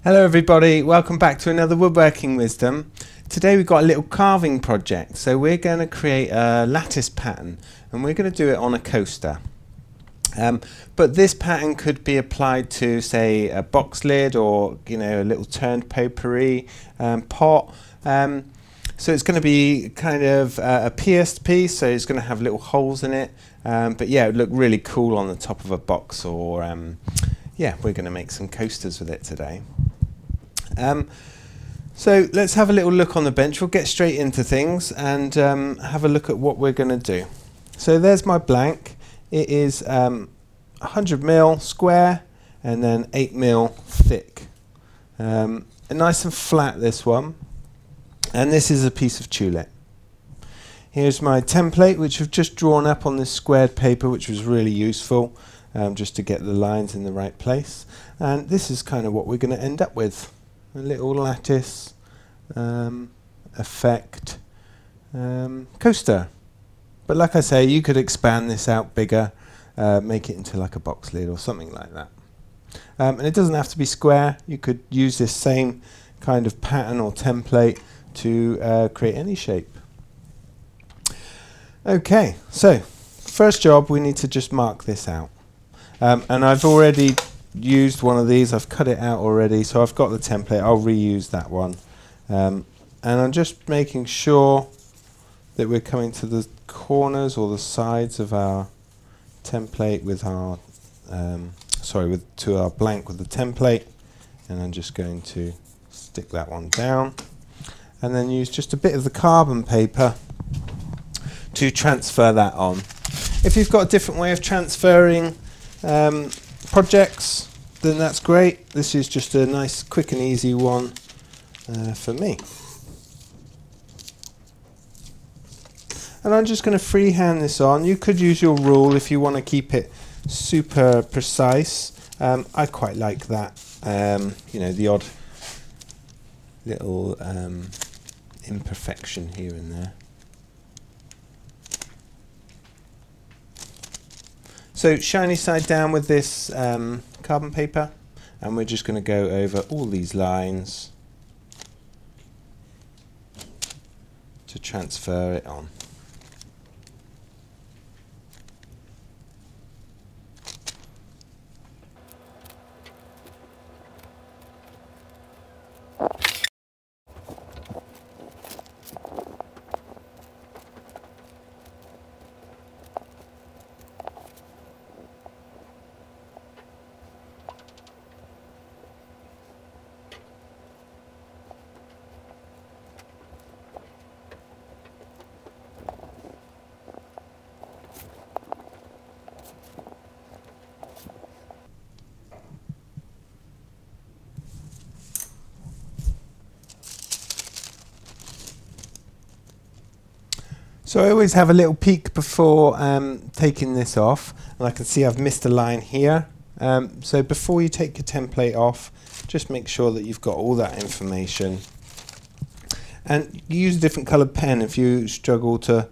Hello everybody, welcome back to another Woodworking Wisdom. Today we've got a little carving project. So we're going to create a lattice pattern and we're going to do it on a coaster. But this pattern could be applied to, say, a box lid or a little turned potpourri pot. So it's going to be kind of a pierced piece, so it's going to have little holes in it. But yeah, it would look really cool on the top of a box, or yeah, we're going to make some coasters with it today. So let's have a little look on the bench. We'll get straight into things and have a look at what we're going to do. So there's my blank. It is 100mm square and then 8mm thick. Nice and flat, this one. And this is a piece of tulip. Here's my template, which I've just drawn up on this squared paper, which was really useful just to get the lines in the right place. And this is kind of what we're going to end up with. A little lattice effect coaster. But like I say, you could expand this out bigger, make it into like a box lid or something like that. And it doesn't have to be square. You could use this same kind of pattern or template to create any shape. Okay, so first job, we need to just mark this out. And I've already used one of these. I've cut it out already, so I've got the template. I'll reuse that one. And I'm just making sure that we're coming to the corners or the sides of our template with our to our blank with the template, and I'm just going to stick that one down and then use just a bit of the carbon paper to transfer that on. If you've got a different way of transferring projects, then that's great. This is just a nice quick and easy one for me. And I'm just going to freehand this on. You could use your rule if you want to keep it super precise. I quite like that, the odd little imperfection here and there. So shiny side down with this carbon paper, and we're just going to go over all these lines to transfer it on. So I always have a little peek before taking this off, and I can see I've missed a line here. So before you take your template off, just make sure that you've got all that information. And use a different coloured pen if you struggle to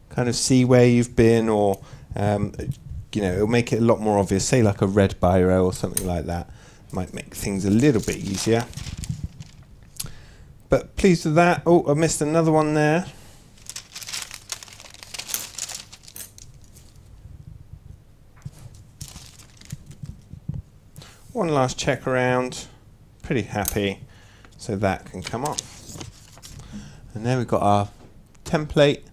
kind of see where you've been, or it'll make it a lot more obvious. Say like a red biro or something like that. Might make things a little bit easier. But pleased with that. Oh, I missed another one there. One last check around, pretty happy, so that can come off. And there we've got our template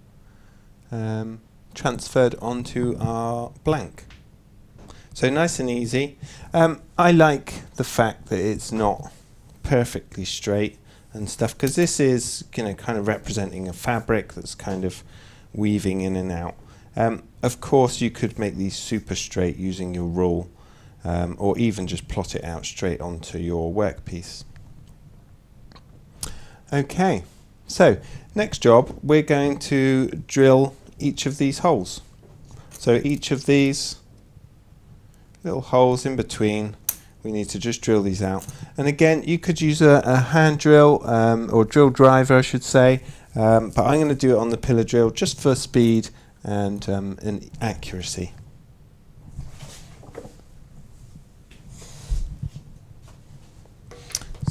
transferred onto our blank. So nice and easy. I like the fact that it's not perfectly straight and stuff, because this is kind of representing a fabric that's kind of weaving in and out. Of course you could make these super straight using your rule. Or even just plot it out straight onto your workpiece. Okay, so next job, we're going to drill each of these holes. So each of these little holes in between, we need to just drill these out. And again, you could use a hand drill or drill driver, I should say, but I'm going to do it on the pillar drill just for speed and accuracy.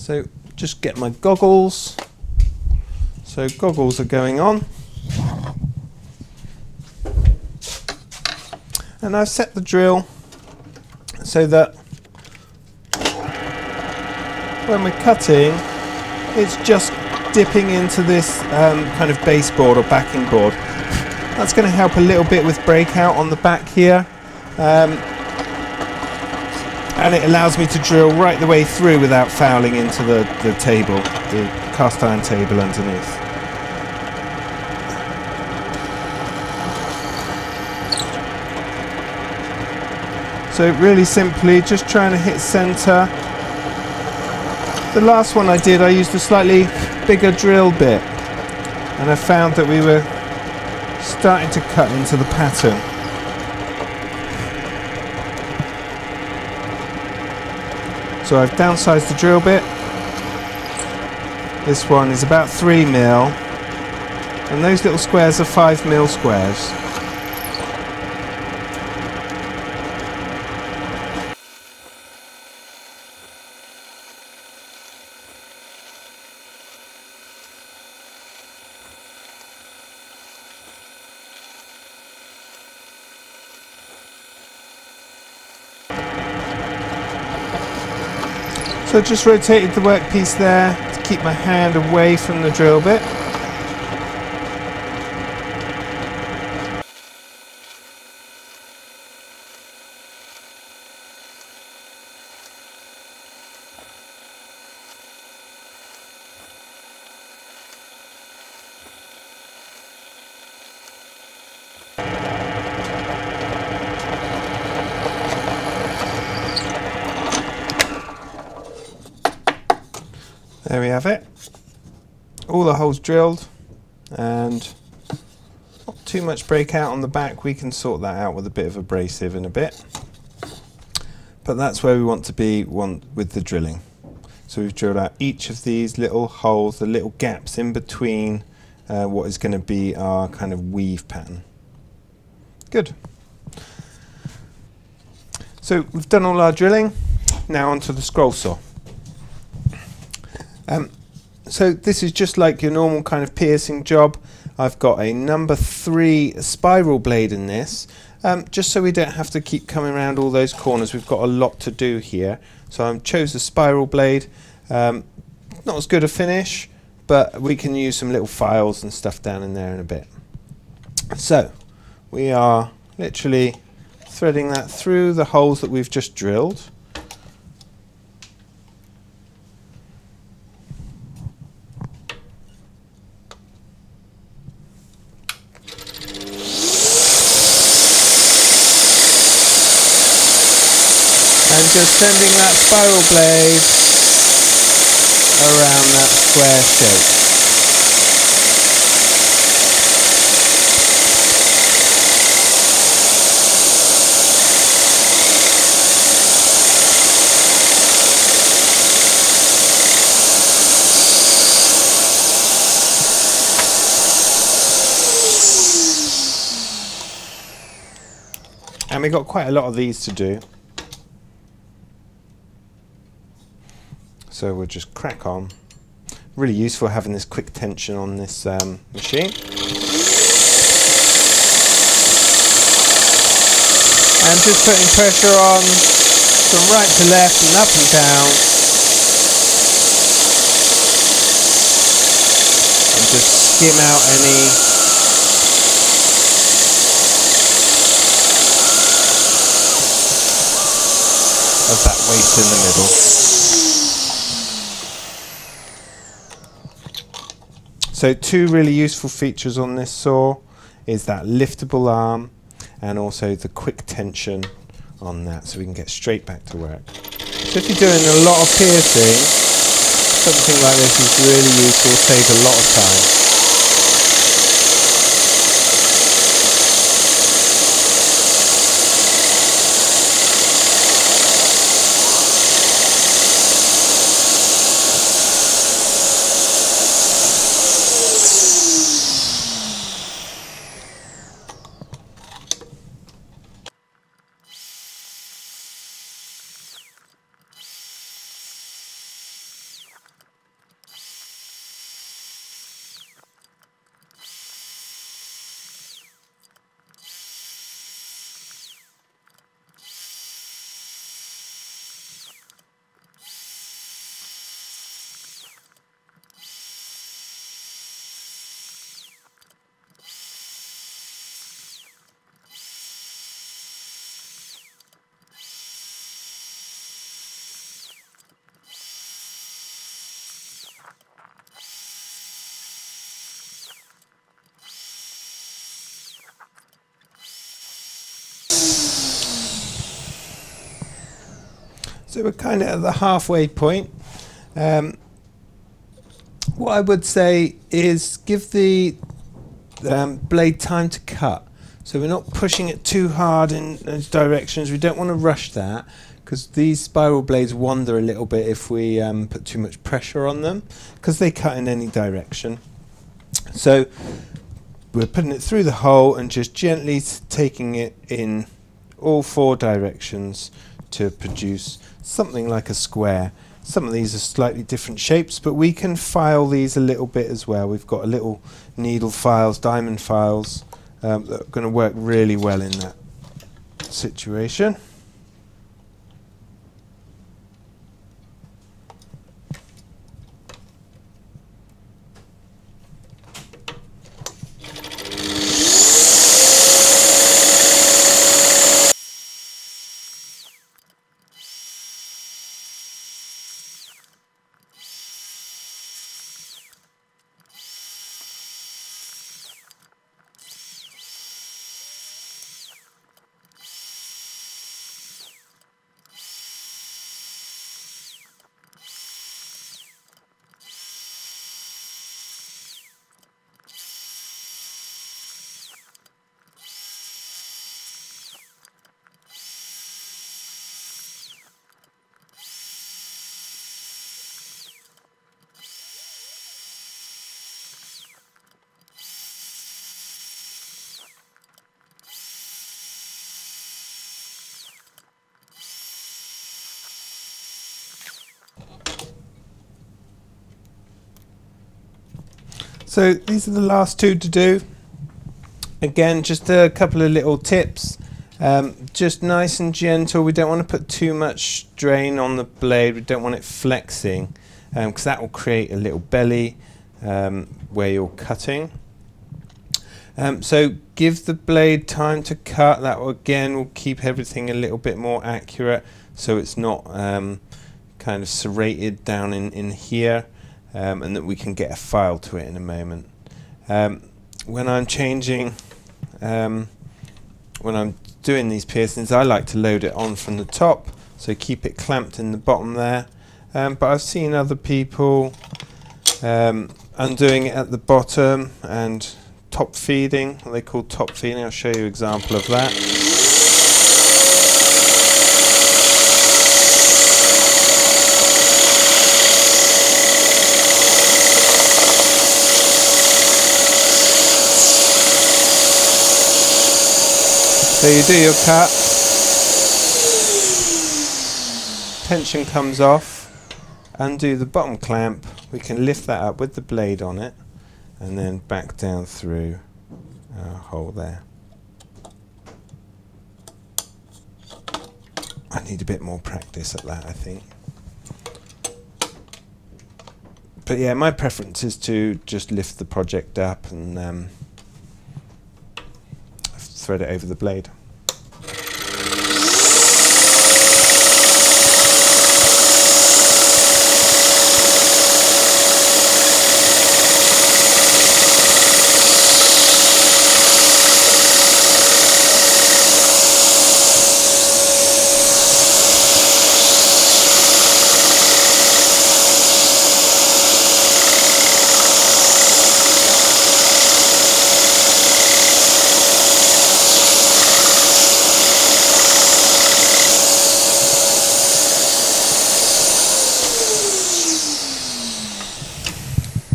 So just get my goggles. So goggles are going on. And I've set the drill so that when we're cutting, it's just dipping into this kind of baseboard or backing board. That's going to help a little bit with breakout on the back here. And it allows me to drill right the way through without fouling into the table, the cast iron table underneath. So really simply just trying to hit centre. The last one I did, I used a slightly bigger drill bit, and I found that we were starting to cut into the pattern. So I've downsized the drill bit. This one is about 3mm, and those little squares are 5mm squares. So I just rotated the workpiece there to keep my hand away from the drill bit. There we have it. All the holes drilled, and not too much breakout on the back. We can sort that out with a bit of abrasive in a bit. But that's where we want to be with the drilling. So we've drilled out each of these little holes, the little gaps in between what is going to be our kind of weave pattern. Good. So we've done all our drilling. Now onto the scroll saw. So this is just like your normal kind of piercing job. I've got a number 3 spiral blade in this, just so we don't have to keep coming around all those corners. We've got a lot to do here. So I chose a spiral blade. Not as good a finish, but we can use some little files and stuff down in there in a bit. So we are literally threading that through the holes that we've just drilled. And just sending that spiral blade around that square shape. And we've got quite a lot of these to do. So we'll just crack on. Really useful having this quick tension on this machine. And just putting pressure on from right to left and up and down. And just skim out any of that waste in the middle. So 2 really useful features on this saw is that liftable arm and also the quick tension on that, so we can get straight back to work. So if you're doing a lot of piercing, something like this is really useful, saves a lot of time. So we're kind of at the halfway point. What I would say is give the blade time to cut. So we're not pushing it too hard in those directions. We don't want to rush that, because these spiral blades wander a little bit if we put too much pressure on them, because they cut in any direction. So we're putting it through the hole and just gently taking it in all 4 directions to produce something like a square. Some of these are slightly different shapes, but we can file these a little bit as well. We've got a little needle files, diamond files, that are going to work really well in that situation. So these are the last 2 to do. Again, just a couple of little tips. Just nice and gentle. We don't want to put too much strain on the blade. We don't want it flexing, because that will create a little belly where you're cutting. So give the blade time to cut. That will, again, will keep everything a little bit more accurate, so it's not kind of serrated down in here. And that we can get a file to it in a moment. When I'm changing, when I'm doing these piercings, I like to load it on from the top, so keep it clamped in the bottom there. But I've seen other people undoing it at the bottom and top feeding, what they call top feeding. I'll show you an example of that. So you do your cut, tension comes off, undo the bottom clamp, we can lift that up with the blade on it, and then back down through our hole there. I need a bit more practice at that, I think. But yeah, my preference is to just lift the project up and thread it over the blade.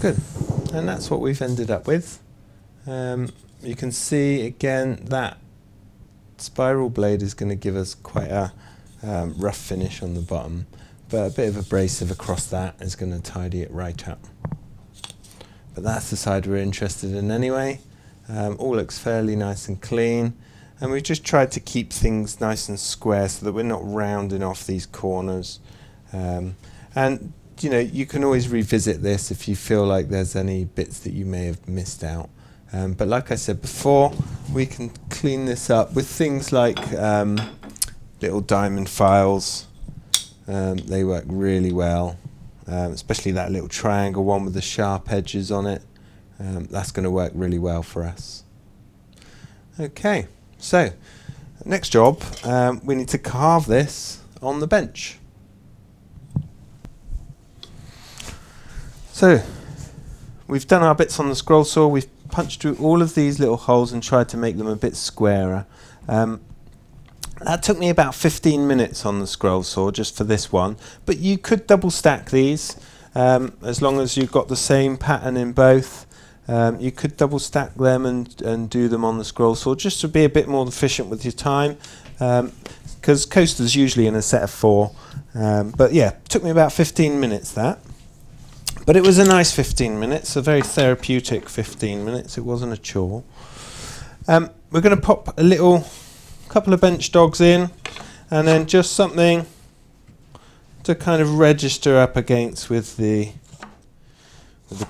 Good, and that's what we've ended up with. You can see again that spiral blade is going to give us quite a rough finish on the bottom, but a bit of abrasive across that is going to tidy it right up. But that's the side we're interested in anyway. All looks fairly nice and clean, and we've just tried to keep things nice and square so that we're not rounding off these corners. And you know, you can always revisit this if you feel like there's any bits that you may have missed out. But like I said before, we can clean this up with things like little diamond files. They work really well, especially that little triangle one with the sharp edges on it. That's going to work really well for us. Okay, so next job, we need to carve this on the bench. So we've done our bits on the scroll saw. We've punched through all of these little holes and tried to make them a bit squarer. That took me about 15 minutes on the scroll saw just for this one, but you could double stack these as long as you've got the same pattern in both. You could double stack them and do them on the scroll saw just to be a bit more efficient with your time, because coasters usually in a set of 4. But yeah, took me about 15 minutes that. But it was a nice 15 minutes, a very therapeutic 15 minutes. It wasn't a chore. We're going to pop a couple of bench dogs in, and then just something to kind of register up against with the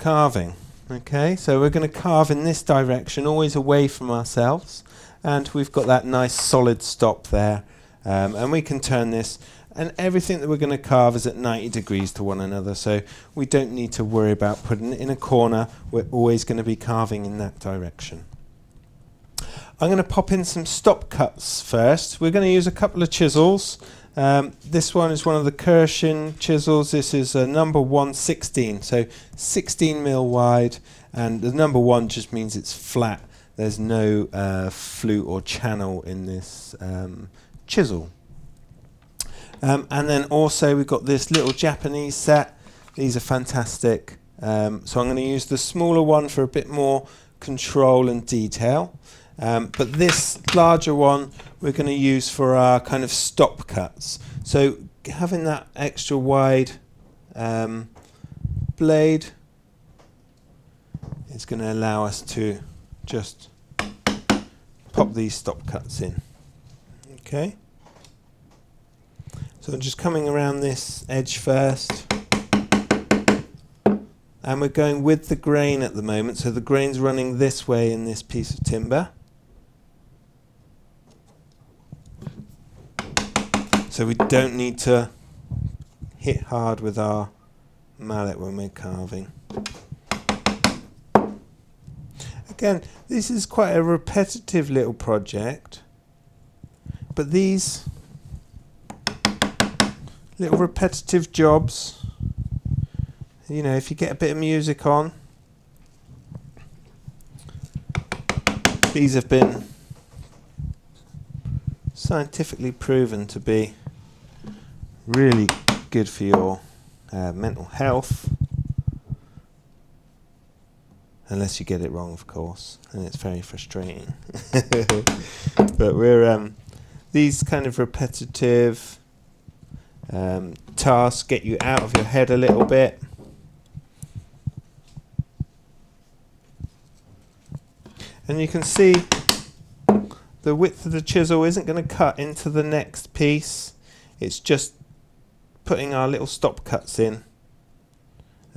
carving. Okay, so we're going to carve in this direction, always away from ourselves, and we've got that nice solid stop there, and we can turn this. And everything that we're going to carve is at 90 degrees to one another, so we don't need to worry about putting it in a corner. We're always going to be carving in that direction. I'm going to pop in some stop cuts first. We're going to use a couple of chisels. This one is one of the KIRSCHEN chisels. This is a number 116, so 16 mil wide, and the number 1 just means it's flat. There's no flute or channel in this chisel. And then also we've got this little Japanese set. These are fantastic. So I'm going to use the smaller one for a bit more control and detail. But this larger one we're going to use for our kind of stop cuts. So having that extra wide blade is going to allow us to just pop these stop cuts in. Okay. So I'm just coming around this edge first, and we're going with the grain at the moment, so the grain's running this way in this piece of timber. So we don't need to hit hard with our mallet when we're carving. Again, this is quite a repetitive little project, but these little repetitive jobs, you know, if you get a bit of music on, these have been scientifically proven to be really good for your mental health, unless you get it wrong, of course, and it's very frustrating. But we're these kind of repetitive tasks get you out of your head a little bit. And you can see the width of the chisel isn't going to cut into the next piece. It's just putting our little stop cuts in.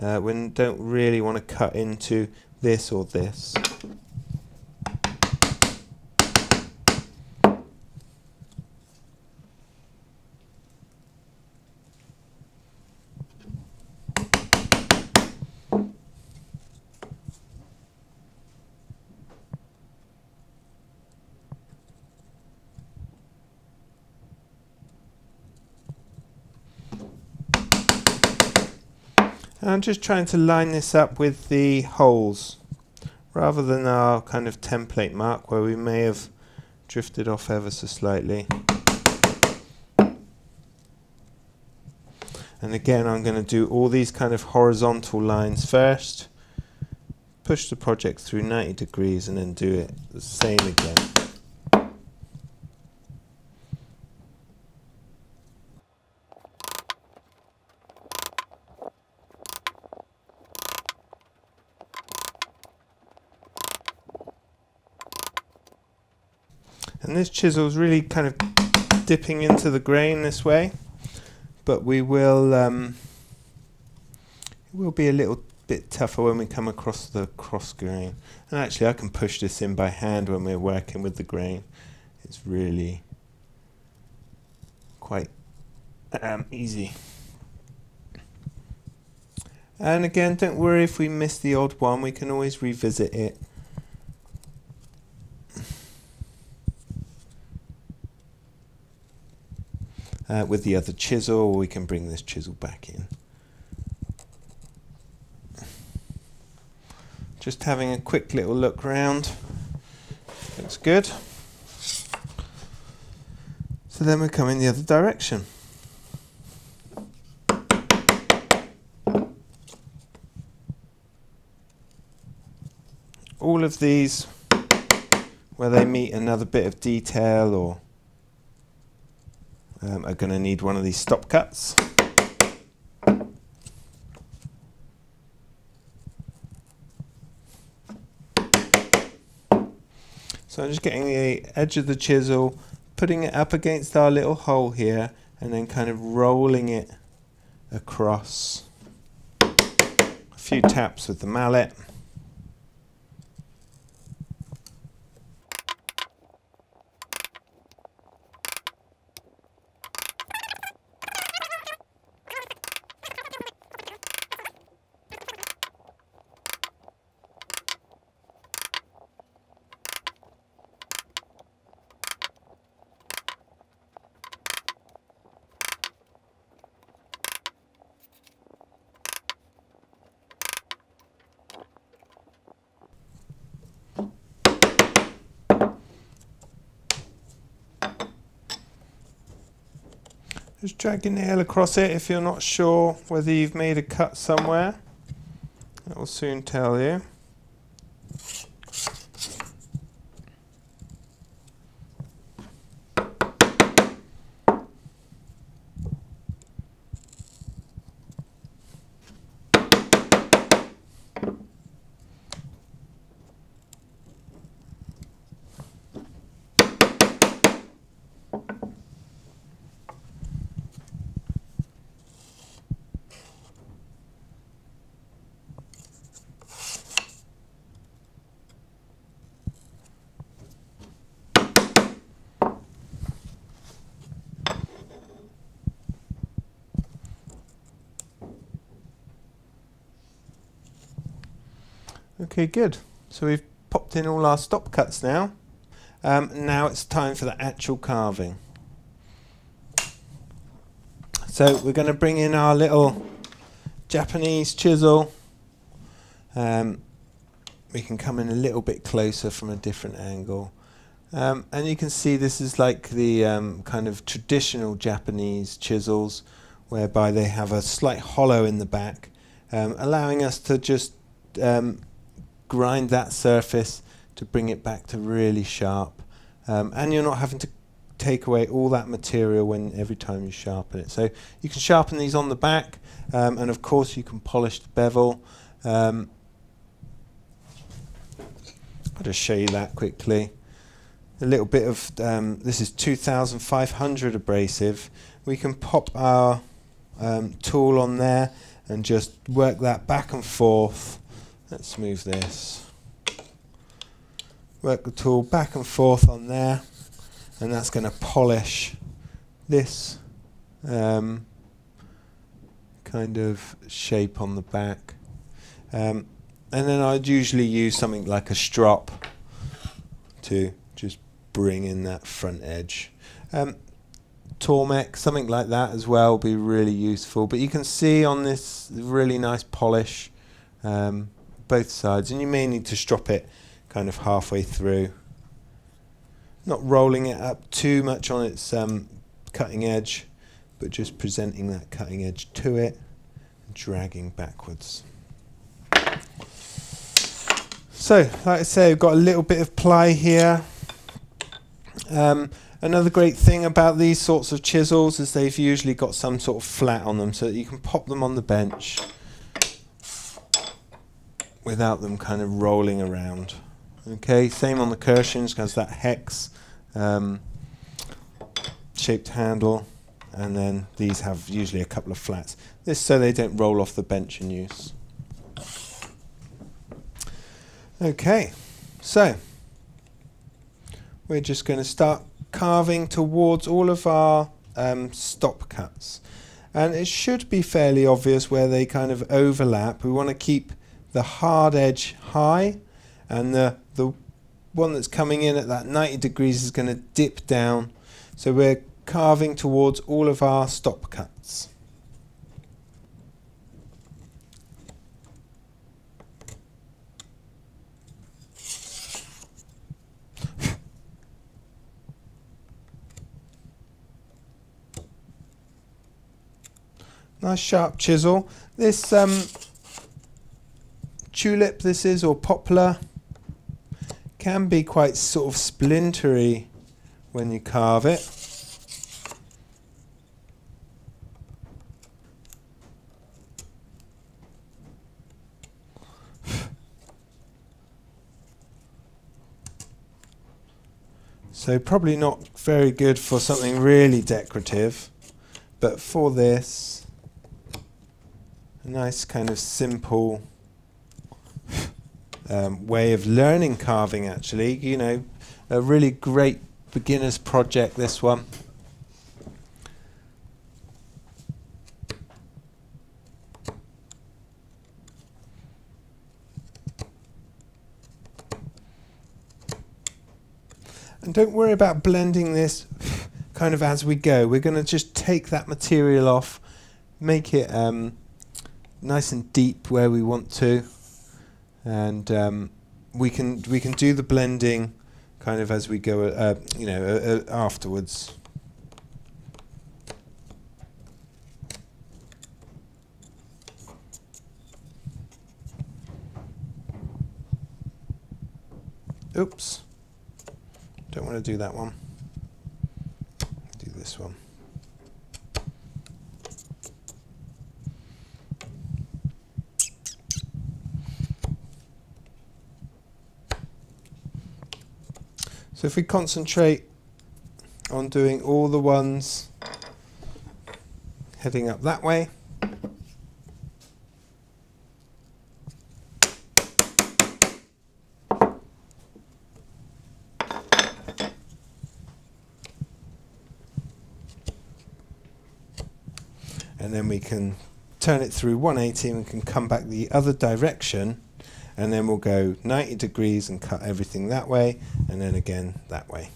We don't really want to cut into this or this. I'm just trying to line this up with the holes rather than our kind of template mark where we may have drifted off ever so slightly. And again, I'm going to do all these kind of horizontal lines first, push the project through 90 degrees and then do it the same again. And this chisel is really kind of dipping into the grain this way, but we will it will be a little bit tougher when we come across the cross grain. And actually I can push this in by hand when we're working with the grain. It's really quite easy. And again, don't worry if we miss the odd one, we can always revisit it. With the other chisel, or we can bring this chisel back in. Just having a quick little look round. Looks good. So then we're coming the other direction. All of these, where they meet another bit of detail, or are going to need one of these stop cuts. So I'm just getting the edge of the chisel, putting it up against our little hole here, and then kind of rolling it across. A few taps with the mallet. Just drag your nail across it if you're not sure whether you've made a cut somewhere. That will soon tell you. Okay, good. So we've popped in all our stop cuts now. Now it's time for the actual carving. So we're going to bring in our little Japanese chisel. We can come in a little bit closer from a different angle. And you can see this is like the kind of traditional Japanese chisels, whereby they have a slight hollow in the back, allowing us to just grind that surface to bring it back to really sharp, and you're not having to take away all that material every time you sharpen it. So you can sharpen these on the back, and of course you can polish the bevel. I'll just show you that quickly. A little bit of this is 2500 abrasive. We can pop our tool on there and just work that back and forth. Let's move this. Work the tool back and forth on there, and that's going to polish this kind of shape on the back. And then I'd usually use something like a strop to just bring in that front edge. Tormek, something like that as well will be really useful. But you can see on this really nice polish both sides, and you may need to strop it kind of halfway through, not rolling it up too much on its cutting edge, but just presenting that cutting edge to it and dragging backwards. So like I say, we've got a little bit of ply here. Another great thing about these sorts of chisels is they've usually got some sort of flat on them, so that you can pop them on the bench without them kind of rolling around. Okay, same on the KIRSCHENs, because that hex shaped handle, and then these have usually a couple of flats. This so they don't roll off the bench in use. Okay, so we're just going to start carving towards all of our stop cuts, and it should be fairly obvious where they kind of overlap. We want to keep the hard edge high, and the one that's coming in at that 90 degrees is going to dip down, so we're carving towards all of our stop cuts. Nice sharp chisel. This tulip, this is, or poplar, can be quite sort of splintery when you carve it. So probably not very good for something really decorative, but for this, a nice kind of simple way of learning carving, actually. You know, a really great beginner's project, this one. And don't worry about blending this kind of as we go. We're going to just take that material off, make it nice and deep where we want to, and we can do the blending kind of as we go, you know, afterwards. Oops. Don't want to do that one. Do this one. So if we concentrate on doing all the ones heading up that way, and then we can turn it through 180 and we can come back the other direction, and then we'll go 90 degrees and cut everything that way, and then again that way.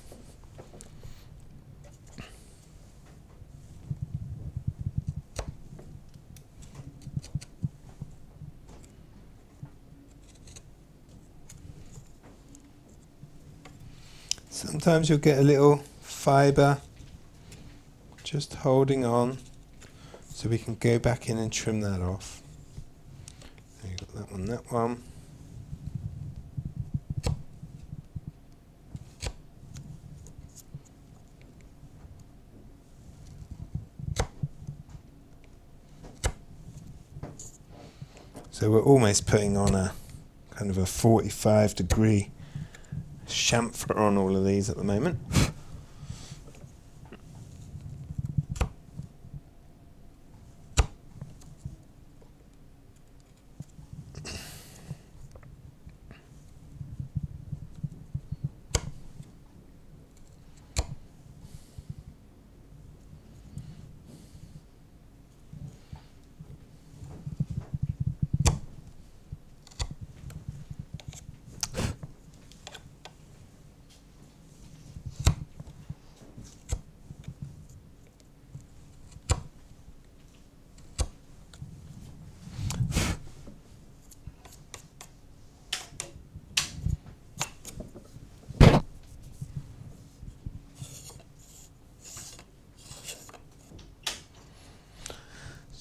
Sometimes you'll get a little fibre just holding on, so we can go back in and trim that off. There, you've got that one, that one. So we're almost putting on a kind of a 45-degree chamfer on all of these at the moment.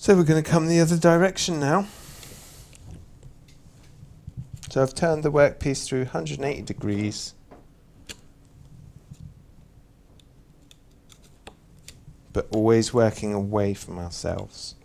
So we're going to come the other direction now. So I've turned the workpiece through 180 degrees. But always working away from ourselves.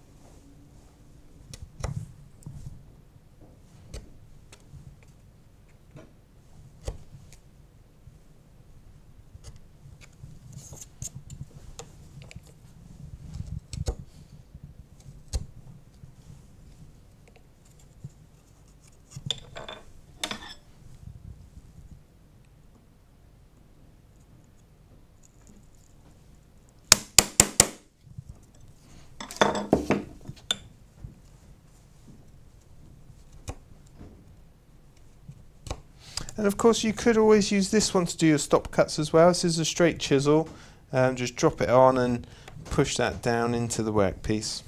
And of course you could always use this one to do your stop cuts as well. This is a straight chisel. Just drop it on and push that down into the workpiece.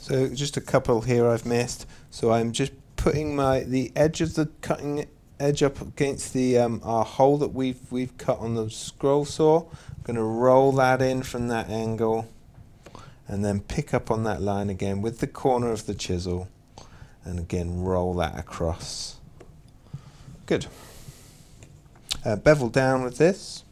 So just a couple here I've missed. So I'm just putting the edge of the cutting edge up against the our hole that we've cut on the scroll saw. I'm going to roll that in from that angle, and then pick up on that line again with the corner of the chisel, and again roll that across. Good. Bevel down with this.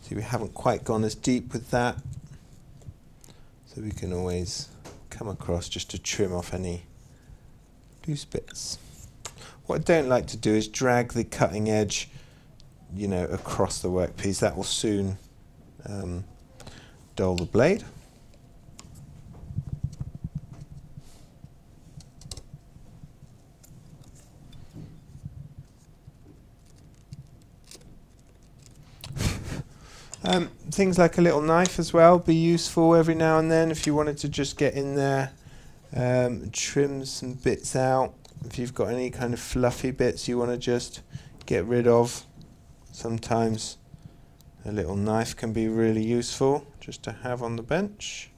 See, we haven't quite gone as deep with that, so we can always come across just to trim off any loose bits. What I don't like to do is drag the cutting edge, you know, across the workpiece. That will soon dull the blade. Things like a little knife as well be useful every now and then if you wanted to just get in there, trim some bits out. If you've got any kind of fluffy bits you want to just get rid of, sometimes a little knife can be really useful just to have on the bench.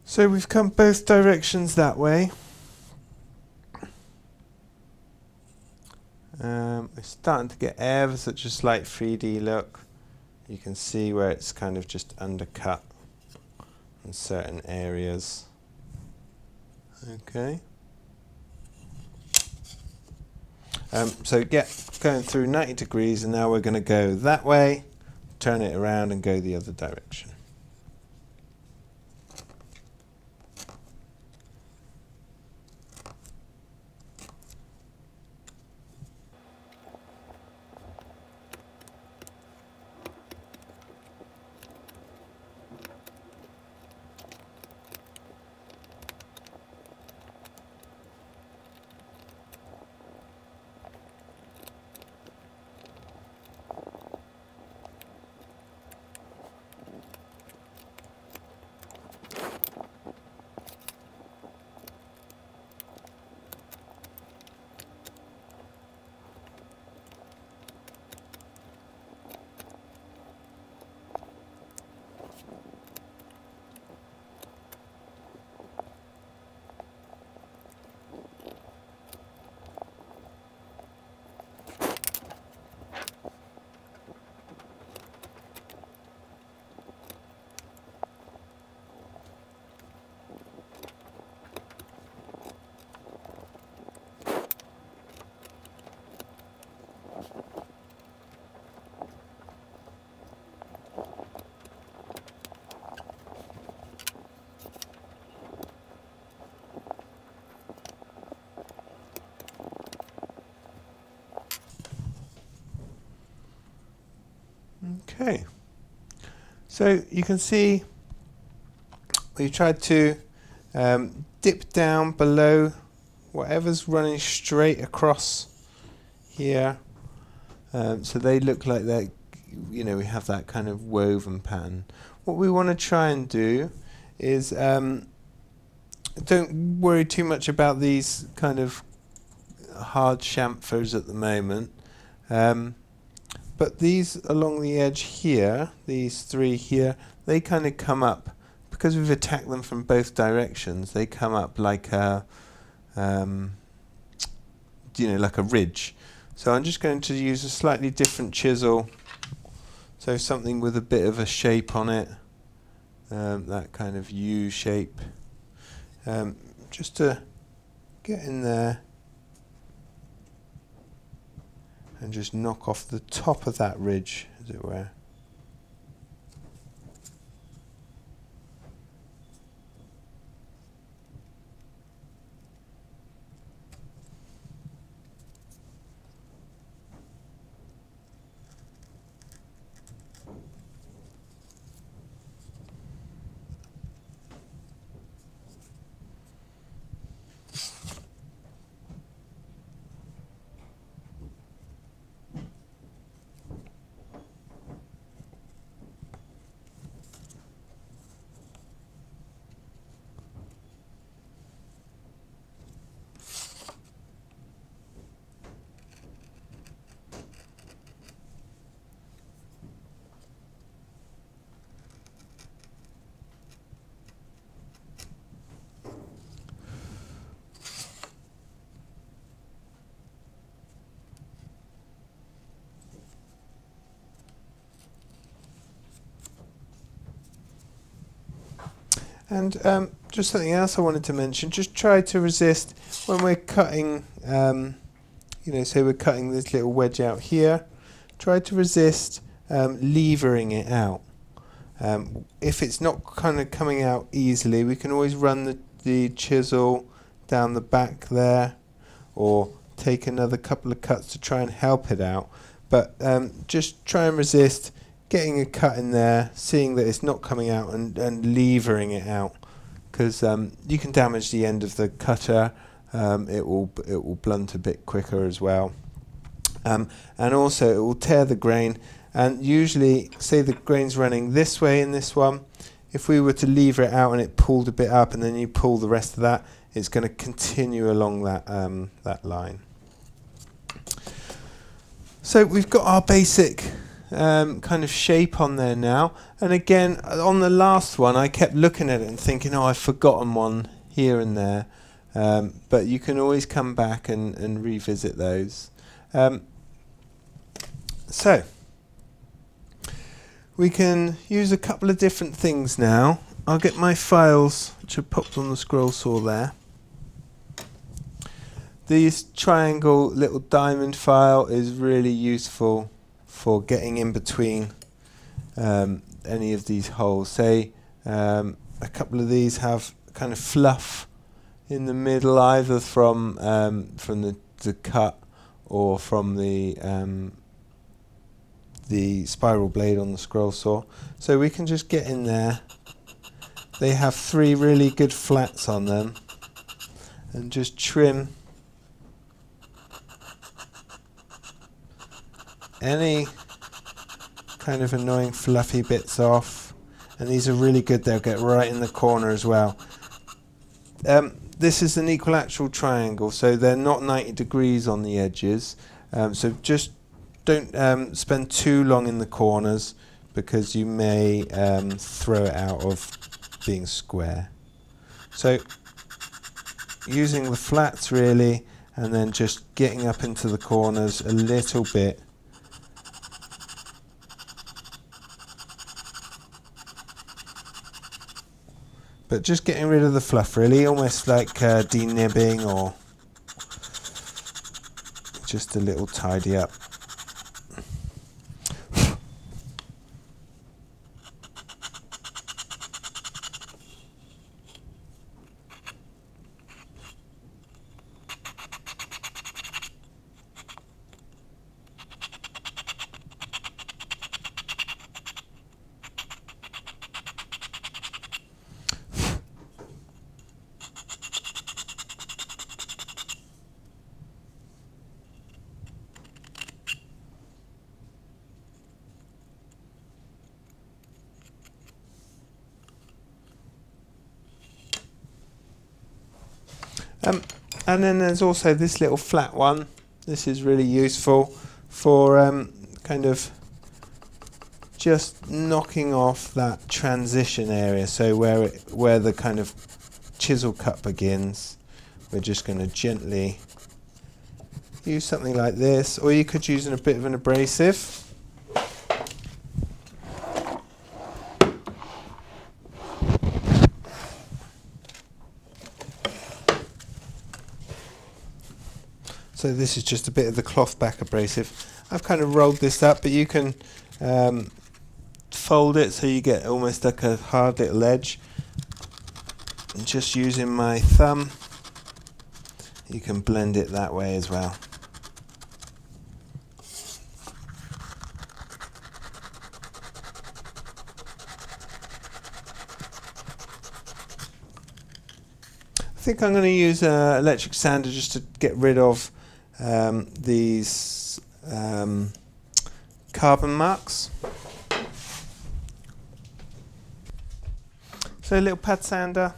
So we've come both directions that way. We're starting to get ever such a slight 3D look. You can see where it's kind of just undercut in certain areas. Okay. So going through 90 degrees, and now we're going to go that way, turn it around and go the other direction. Okay, so you can see we tried to dip down below whatever's running straight across here, so they look like that, you know, we have that kind of woven pattern. What we want to try and do is don't worry too much about these kind of hard chamfers at the moment. But these along the edge here, these three here, they kind of come up, because we've attacked them from both directions, they come up like a, you know, like a ridge. So I'm just going to use a slightly different chisel, so something with a bit of a shape on it, that kind of U shape, just to get in there and just knock off the top of that ridge, as it were. And just something else I wanted to mention, just try to resist when we're cutting, you know, say we're cutting this little wedge out here, try to resist levering it out. If it's not kind of coming out easily, we can always run the chisel down the back there, or take another couple of cuts to try and help it out. But just try and resist getting a cut in there, seeing that it's not coming out, and levering it out, because you can damage the end of the cutter. It will blunt a bit quicker as well, and also it will tear the grain. And usually, say the grain's running this way in this one, if we were to lever it out and it pulled a bit up, and then you pull the rest of that, it's going to continue along that that line. So we've got our basic kind of shape on there now, and again on the last one I kept looking at it and thinking, oh, I've forgotten one here and there, but you can always come back and revisit those. So we can use a couple of different things now. I'll get my files, which are popped on the scroll saw there. This triangle little diamond file is really useful for getting in between any of these holes. Say a couple of these have kind of fluff in the middle, either from the cut or from the spiral blade on the scroll saw. So we can just get in there. They have 3 really good flats on them, and just trim any kind of annoying fluffy bits off. And these are really good, they'll get right in the corner as well. This is an equilateral triangle, so they're not 90 degrees on the edges, so just don't spend too long in the corners, because you may throw it out of being square. So using the flats really, and then just getting up into the corners a little bit. But just getting rid of the fluff really, almost like denibbing, or just a little tidy up. And then there's also this little flat one. This is really useful for kind of just knocking off that transition area. So where the kind of chisel cut begins, we're just going to gently use something like this, or you could use a bit of an abrasive. So this is just a bit of the cloth back abrasive. I've kind of rolled this up, but you can fold it so you get almost like a hard little edge. And just using my thumb, you can blend it that way as well. I think I'm going to use an electric sander just to get rid of these carbon marks. So a little pad sander.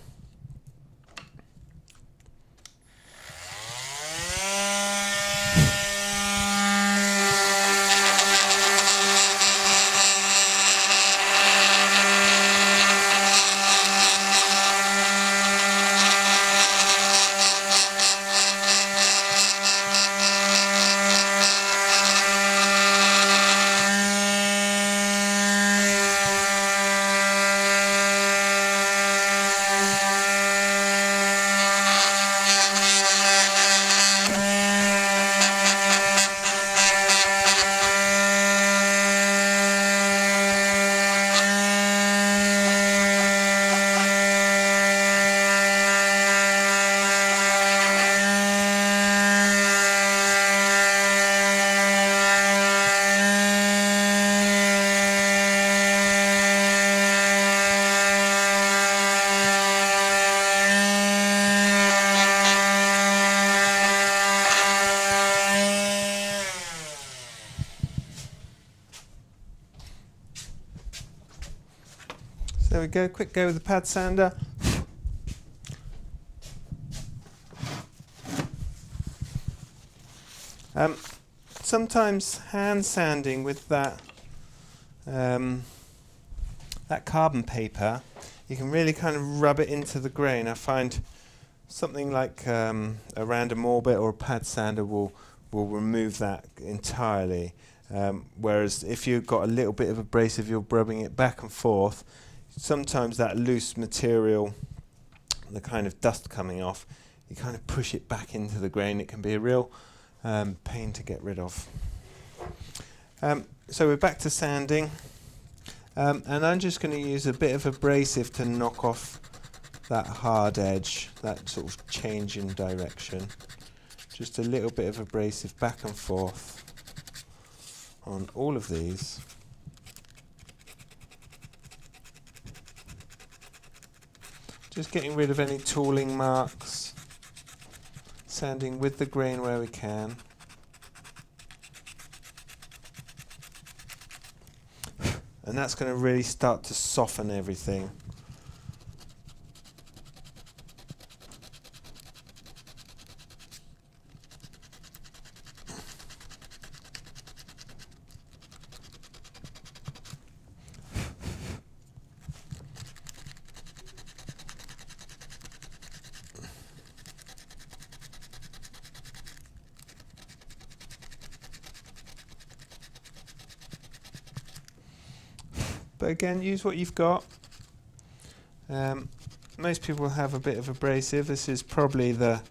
There we go, quick go with the pad sander. Sometimes hand sanding with that that carbon paper, you can really kind of rub it into the grain. I find something like a random orbit or a pad sander will remove that entirely. Whereas if you've got a little bit of abrasive, you're rubbing it back and forth, sometimes that loose material, the kind of dust coming off, you kind of push it back into the grain. It can be a real pain to get rid of. So we're back to sanding, and I'm just going to use a bit of abrasive to knock off that hard edge, that sort of change in direction. Just a little bit of abrasive back and forth on all of these. Just getting rid of any tooling marks, sanding with the grain where we can. And that's going to really start to soften everything. But again, use what you've got. Most people have a bit of abrasive. This is probably the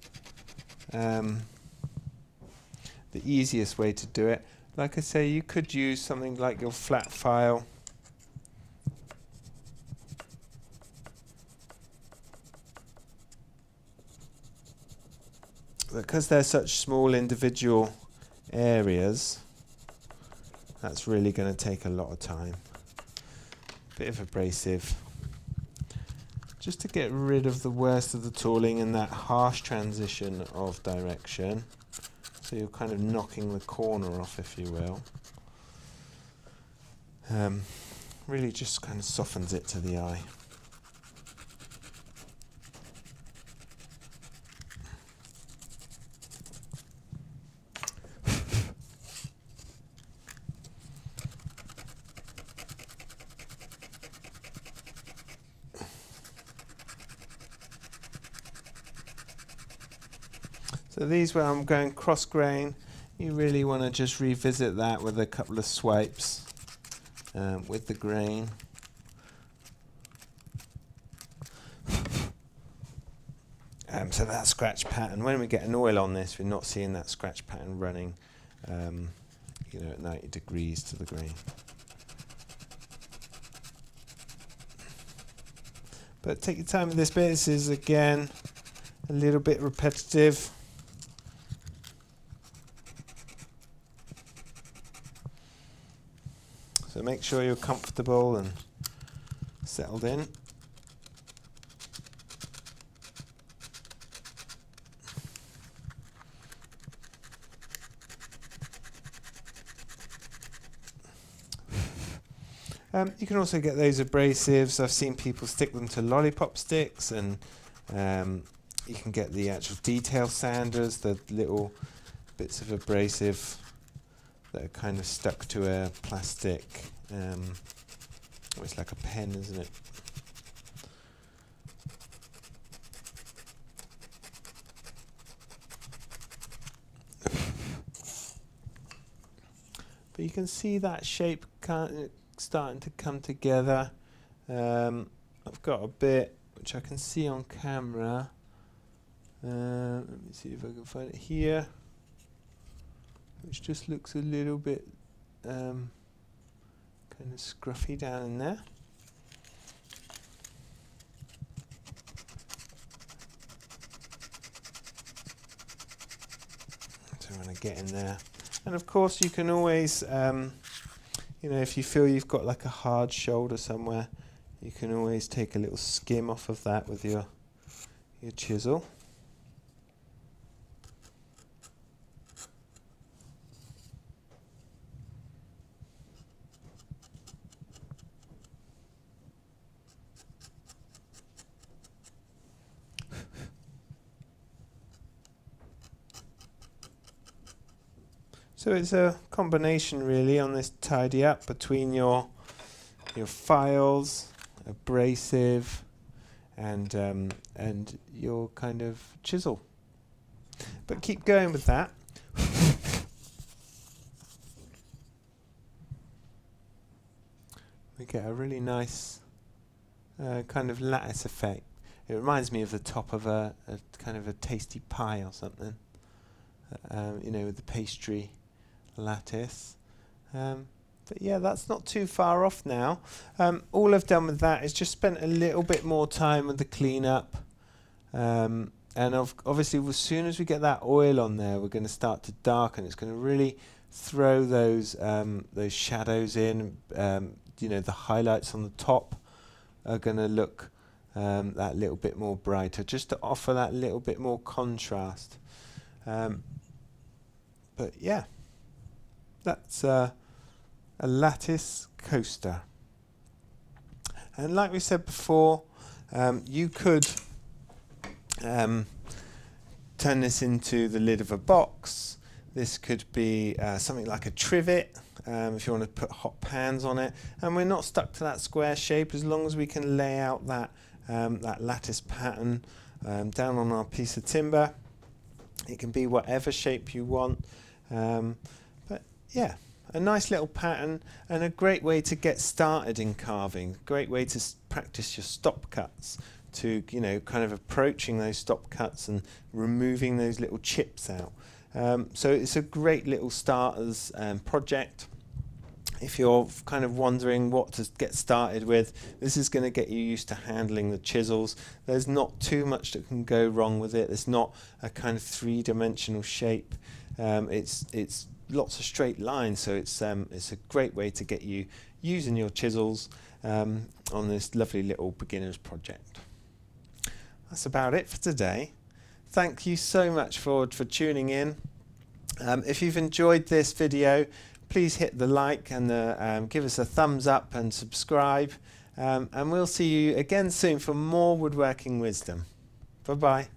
easiest way to do it. Like I say, you could use something like your flat file. Because they're such small individual areas, that's really going to take a lot of time. Bit of abrasive, just to get rid of the worst of the tooling and that harsh transition of direction. So you're kind of knocking the corner off, if you will. Really just kind of softens it to the eye. So these where I'm going cross grain, you really want to just revisit that with a couple of swipes with the grain. So that scratch pattern, when we get an oil on this, we're not seeing that scratch pattern running you know, at 90 degrees to the grain. But take your time with this bit. This is again a little bit repetitive. So make sure you're comfortable and settled in. You can also get those abrasives. I've seen people stick them to lollipop sticks, and you can get the actual detail sanders, the little bits of abrasive that are kind of stuck to a plastic, it's like a pen, isn't it? But you can see that shape kind of starting to come together. I've got a bit which I can see on camera. Let me see if I can find it here, which just looks a little bit kind of scruffy down in there. So I'm going to get in there. And of course you can always, you know, if you feel you've got like a hard shoulder somewhere, you can always take a little skim off of that with your chisel. So it's a combination really on this tidy up between your files, abrasive, and your kind of chisel. But keep going with that. We get a really nice kind of lattice effect. It reminds me of the top of a kind of a tasty pie or something. You know, with the pastry lattice. But yeah, that's not too far off now. All I've done with that is just spent a little bit more time with the cleanup. And obviously, as soon as we get that oil on there, we're going to start to darken. It's going to really throw those shadows in. You know, the highlights on the top are going to look that little bit more brighter, just to offer that little bit more contrast. But yeah, that's a lattice coaster. And like we said before, you could turn this into the lid of a box. This could be something like a trivet if you want to put hot pans on it. And we're not stuck to that square shape as long as we can lay out that lattice pattern down on our piece of timber. It can be whatever shape you want. But yeah, a nice little pattern and a great way to get started in carving. Great way to practice your stop cuts, to, you know, kind of approaching those stop cuts and removing those little chips out. So it's a great little starters project. If you're kind of wondering what to get started with, this is going to get you used to handling the chisels. There's not too much that can go wrong with it. It's not a kind of three-dimensional shape. It's lots of straight lines, so it's a great way to get you using your chisels on this lovely little beginner's project. That's about it for today. Thank you so much for tuning in. If you've enjoyed this video, please hit the like and give us a thumbs up and subscribe. And we'll see you again soon for more woodworking wisdom. Bye-bye.